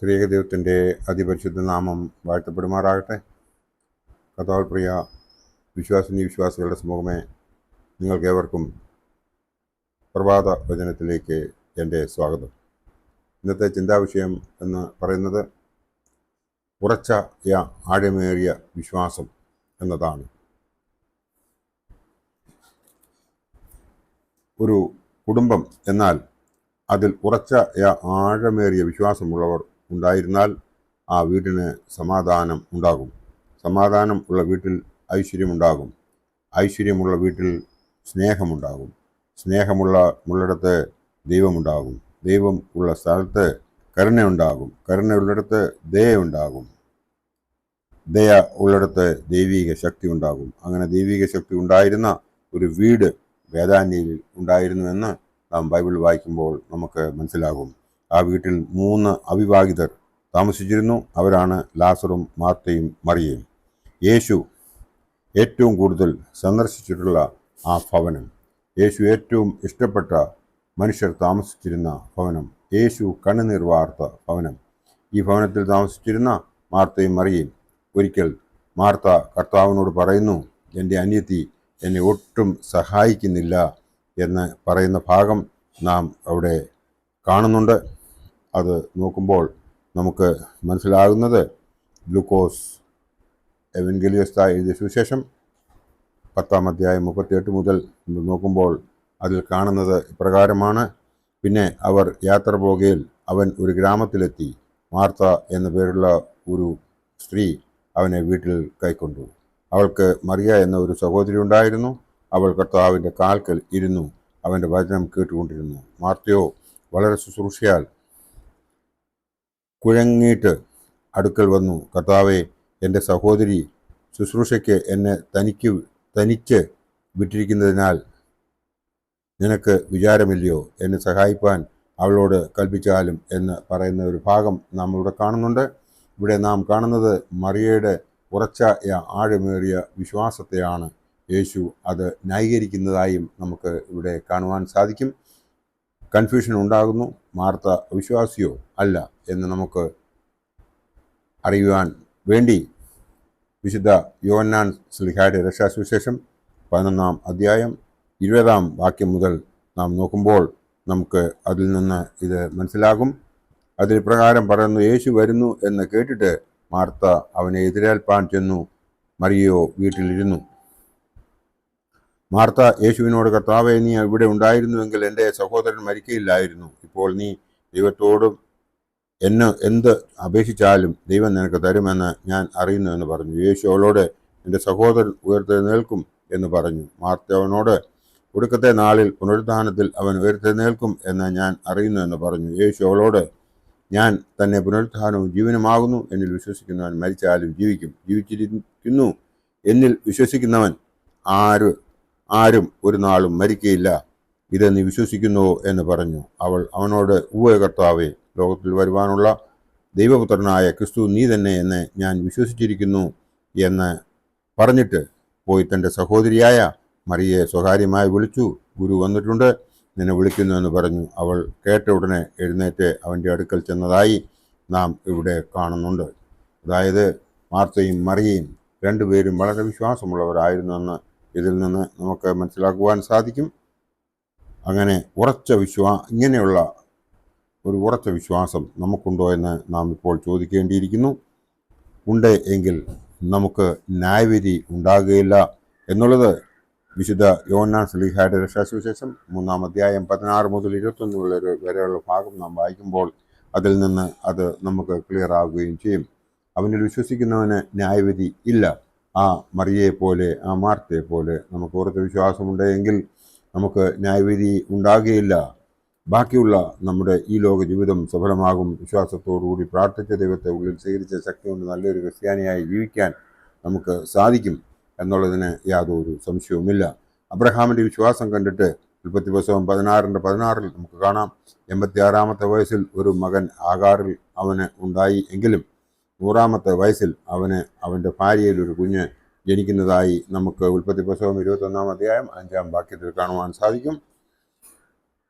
ത്രിയേക ദൈവത്തിൻ്റെ അതിപരിശുദ്ധ നാമം വാഴ്ത്തപ്പെടുമാറാകട്ടെ. കർത്താവിൽ പ്രിയ വിശ്വാസിനി വിശ്വാസികളുടെ സമൂഹമേ, നിങ്ങൾക്കേവർക്കും പ്രഭാത വചനത്തിലേക്ക് എൻ്റെ സ്വാഗതം. ഇന്നത്തെ ചിന്താവിഷയം എന്ന് പറയുന്നത് ഉറച്ച ആഴമേറിയ വിശ്വാസം എന്നതാണ്. ഒരു കുടുംബം എന്നാൽ അതിൽ ഉറച്ച ആഴമേറിയ വിശ്വാസമുള്ളവർ ഉണ്ടായിരുന്നാൽ ആ വീടിന് സമാധാനം ഉണ്ടാകും. സമാധാനം ഉള്ള വീട്ടിൽ ഐശ്വര്യമുണ്ടാകും. ഐശ്വര്യമുള്ള വീട്ടിൽ സ്നേഹമുണ്ടാകും. സ്നേഹമുള്ളിടത്ത് ദൈവമുണ്ടാകും. ദൈവം ഉള്ള സ്ഥലത്ത് കരുണയുണ്ടാകും. കരുണയുള്ളിടത്ത് ദയയുണ്ടാകും. ദയ ഉള്ളിടത്ത് ദൈവിക ശക്തി ഉണ്ടാകും. അങ്ങനെ ദൈവിക ശക്തി ഉണ്ടായിരുന്ന ഒരു വീട് വേദാന്യയിൽ ഉണ്ടായിരുന്നുവെന്ന് നാം ബൈബിൾ വായിക്കുമ്പോൾ നമുക്ക് മനസ്സിലാകും. ആ വീട്ടിൽ 3 അവിവാഹിതർ താമസിച്ചിരുന്നു. അവരാണ് ലാസറും മാർത്തയും മറിയയും. യേശു ഏറ്റവും കൂടുതൽ സന്ദർശിച്ചിട്ടുള്ള ആ ഭവനം, യേശു ഏറ്റവും ഇഷ്ടപ്പെട്ട മനുഷ്യർ താമസിച്ചിരുന്ന ഭവനം, യേശു കണ്ണുനീർ വാർത്ത ഭവനം, ഈ ഭവനത്തിൽ താമസിച്ചിരുന്ന മാർത്തയും മറിയയും. ഒരിക്കൽ മാർത്ത കർത്താവിനോട് പറയുന്നു, എൻ്റെ അനിയത്തി എന്നെ ഒട്ടും സഹായിക്കുന്നില്ല എന്ന് പറയുന്ന ഭാഗം നാം അവിടെ കാണുന്നുണ്ട്. അത് നോക്കുമ്പോൾ നമുക്ക് മനസ്സിലാകുന്നത് ലൂക്കോസ് എവൻഗേലിയോസ് എഴുതിയ സുവിശേഷം 10-ാം അധ്യായം 38 മുതൽ നോക്കുമ്പോൾ അതിൽ കാണുന്നത് ഇപ്രകാരമാണ്. പിന്നെ അവർ യാത്ര പോകയിൽ അവൻ ഒരു ഗ്രാമത്തിലെത്തി. മാർത്ത എന്ന പേരുള്ള ഒരു സ്ത്രീ അവനെ വീട്ടിൽ കൈക്കൊണ്ടു. അവൾക്ക് മറിയ എന്ന ഒരു സഹോദരി ഉണ്ടായിരുന്നു. അവൾ കർത്താവിൻ്റെ കാൽക്കൽ ഇരുന്നു അവൻ്റെ വചനം കേട്ടുകൊണ്ടിരുന്നു. മാർത്തയോ വളരെ ശുശ്രൂഷയാൽ കുഴങ്ങിയിട്ട് അടുക്കൽ വന്നു. കർത്താവെ, എൻ്റെ സഹോദരി ശുശ്രൂഷയ്ക്ക് എന്നെ തനിച്ച് വിട്ടിരിക്കുന്നതിനാൽ നിനക്ക് വിചാരമില്ലയോ? എന്നെ സഹായിപ്പാൻ അവളോട് കൽപ്പിച്ചാലും എന്ന് പറയുന്ന ഒരു ഭാഗം നാം ഇവിടെ കാണുന്നുണ്ട്. ഇവിടെ നാം കാണുന്നത് മറിയയുടെ ഉറച്ച ആഴമേറിയ വിശ്വാസത്തെയാണ്. യേശു അത് ന്യായീകരിക്കുന്നതായും നമുക്ക് ഇവിടെ കാണുവാൻ സാധിക്കും. കൺഫ്യൂഷൻ ഉണ്ടാകുന്നു. മാർത്ത വിശ്വാസിയോ അല്ല എന്ന് നമുക്ക് അറിയുവാൻ വേണ്ടി വിശുദ്ധ യോഹന്നാൻ ശ്ലീഹായുടെ രക്ഷാസുവിശേഷം 11-ാം അധ്യായം 20-ാം വാക്യം മുതൽ നാം നോക്കുമ്പോൾ നമുക്ക് അതിൽ നിന്ന് ഇത് മനസ്സിലാകും. അതിൽ പ്രകാരം പറയുന്നു, യേശു വരുന്നു എന്ന് കേട്ടിട്ട് മാർത്ത അവനെ എതിരേൽപ്പാൻ ചെന്നു. മറിയയോ വീട്ടിലിരുന്നു. മാർത്ത യേശുവിനോട്, കർത്താവേ, നീ ഇവിടെ ഉണ്ടായിരുന്നുവെങ്കിൽ എൻ്റെ സഹോദരൻ മരിക്കയില്ലായിരുന്നു. ഇപ്പോൾ നീ ദൈവത്തോടും എന്നെ എന്ത് അപേക്ഷിച്ചാലും ദൈവം നിനക്ക് തരുമെന്ന് ഞാൻ അറിയുന്നു എന്ന് പറഞ്ഞു. യേശു അവളോട്, എൻ്റെ സഹോദരൻ ഉയർത്തെഴുന്നേൽക്കും എന്ന് പറഞ്ഞു. മാർത്ത അവനോട്, ഒടുക്കത്തെ നാളിൽ പുനരുത്ഥാനത്തിൽ അവൻ ഉയർത്തെഴുന്നേൽക്കും എന്ന് ഞാൻ അറിയുന്നു എന്ന് പറഞ്ഞു. യേശു അവളോട്, ഞാൻ തന്നെ പുനരുത്ഥാനവും ജീവനുമാകുന്നു. എന്നിൽ വിശ്വസിക്കുന്നവൻ മരിച്ചാലും ജീവിക്കും. ജീവിച്ചിരിക്കുന്നു എന്നിൽ വിശ്വസിക്കുന്നവൻ ആരും ഒരു നാളും മരിക്കയില്ല. ഇത് നീ വിശ്വസിക്കുന്നുവോ എന്ന് പറഞ്ഞു. അവൾ അവനോട്, ഉവ്വ കർത്താവേ, ലോകത്തിൽ വരുവാനുള്ള ദൈവപുത്രനായ ക്രിസ്തു നീ തന്നെ എന്ന് ഞാൻ വിശ്വസിച്ചിരിക്കുന്നു എന്ന് പറഞ്ഞിട്ട് പോയി തൻ്റെ സഹോദരിയായ മറിയയെ സ്വകാര്യമായി വിളിച്ചു. ഗുരു വന്നിട്ടുണ്ട്, നിന്നെ വിളിക്കുന്നു എന്ന് പറഞ്ഞു. അവൾ കേട്ട ഉടനെ എഴുന്നേറ്റ് അവൻ്റെ അടുക്കൽ ചെന്നതായി നാം ഇവിടെ കാണുന്നുണ്ട്. അതായത് മാർത്തയും മറിയയും രണ്ടുപേരും വളരെ വിശ്വാസമുള്ളവരായിരുന്നുവെന്ന് ഇതിൽ നിന്ന് നമുക്ക് മനസ്സിലാക്കുവാൻ സാധിക്കും. അങ്ങനെ ഇങ്ങനെയുള്ള ഒരു ഉറച്ച വിശ്വാസം നമുക്കുണ്ടോ എന്ന് നാം ഇപ്പോൾ ചോദിക്കേണ്ടിയിരിക്കുന്നു. ഉണ്ട് എങ്കിൽ നമുക്ക് ന്യായവിധി ഉണ്ടാകുകയില്ല എന്നുള്ളത് വിശുദ്ധ യോഹന്നാൻ ശ്ലീഹായുടെ രക്ഷാസുവിശേഷം 3-ാം അധ്യായം 16 മുതൽ 21 വരെയുള്ള ഭാഗം നാം വായിക്കുമ്പോൾ അതിൽ നിന്ന് അത് നമുക്ക് ക്ലിയർ ആവുകയും ചെയ്യും. അവനിൽ വിശ്വസിക്കുന്നവന് ന്യായവിധി ഇല്ല. ആ മറിയയെ പോലെ, ആ മാർത്തയെ പോലെ നമുക്ക് ഉറച്ച വിശ്വാസമുണ്ടെങ്കിൽ നമുക്ക് ന്യായവിധി ഉണ്ടാകുകയില്ല. ബാക്കിയുള്ള നമ്മുടെ ഈ ലോക ജീവിതം സഫലമാകും. വിശ്വാസത്തോടുകൂടി പ്രാർത്ഥിച്ച ദൈവത്തെ ഉള്ളിൽ സ്വീകരിച്ച ശക്തി കൊണ്ട് നല്ലൊരു ക്രിസ്ത്യാനിയായി ജീവിക്കാൻ നമുക്ക് സാധിക്കും എന്നുള്ളതിന് യാതൊരു സംശയവുമില്ല. അബ്രഹാമിൻ്റെ വിശ്വാസം കണ്ടിട്ട് ഉൽപ്പത്തി പുസ്തകം 16:16 നമുക്ക് കാണാം. 86-ാമത്തെ വയസ്സിൽ ഒരു മകൻ ആഗാറിൽ അവന് ഉണ്ടായി എങ്കിലും 100-ാമത്തെ വയസ്സിൽ അവൻ്റെ ഭാര്യയിൽ ഒരു കുഞ്ഞ് ജനിക്കുന്നതായി നമുക്ക് ഉൽപ്പത്തി പുസ്തകം 21-ാം അധ്യായം 5-ാം വാക്യത്തിൽ കാണുവാൻ സാധിക്കും.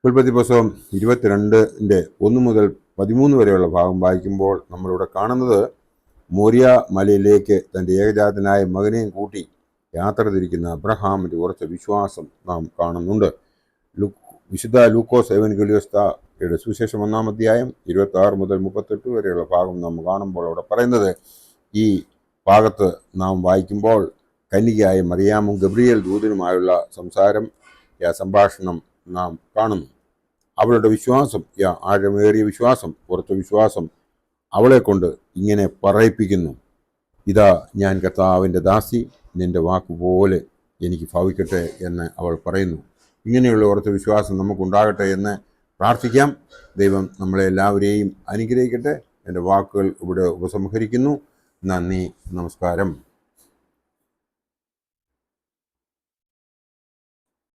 ഉൽപ്പത്തി പുസ്തകം 22-ന്റെ 1 മുതൽ 13 വരെയുള്ള ഭാഗം വായിക്കുമ്പോൾ നമ്മളിവിടെ കാണുന്നത് മോരിയ മലയിലേക്ക് തൻ്റെ ഏകജാതനായ മകനെയും കൂട്ടി യാത്ര തിരിക്കുന്ന അബ്രഹാമിൻ്റെ ഉറച്ച വിശ്വാസം നാം കാണുന്നുണ്ട്. വിശുദ്ധ ലൂക്കോസ് എവൻഗേലിയോസ്യുടെ സുവിശേഷം 1-ാം അധ്യായം 26 മുതൽ 38 വരെയുള്ള ഭാഗം നാം കാണുമ്പോൾ അവിടെ പറയുന്നത്, ഈ ഭാഗത്ത് നാം വായിക്കുമ്പോൾ കന്യകയായ മറിയാമും ഗബ്രിയേൽ ദൂതനുമായുള്ള സംഭാഷണം നാം കാണുന്നു. അവളുടെ വിശ്വാസം, ആഴമേറിയ വിശ്വാസം, ഉറച്ച വിശ്വാസം അവളെ കൊണ്ട് ഇങ്ങനെ പറയിപ്പിക്കുന്നു, ഇതാ ഞാൻ കർത്താവിൻ്റെ ദാസി, നിൻ്റെ വാക്കുപോലെ എനിക്ക് ഭവിക്കട്ടെ എന്ന് അവൾ പറയുന്നു. ഇങ്ങനെയുള്ള ഉറച്ച വിശ്വാസം നമുക്കുണ്ടാകട്ടെ എന്ന് പ്രാർത്ഥിക്കാം. ദൈവം നമ്മളെ എല്ലാവരെയും അനുഗ്രഹിക്കട്ടെ. എൻ്റെ വാക്കുകൾ ഇവിടെ ഉപസംഹരിക്കുന്നു. നന്ദി, നമസ്കാരം.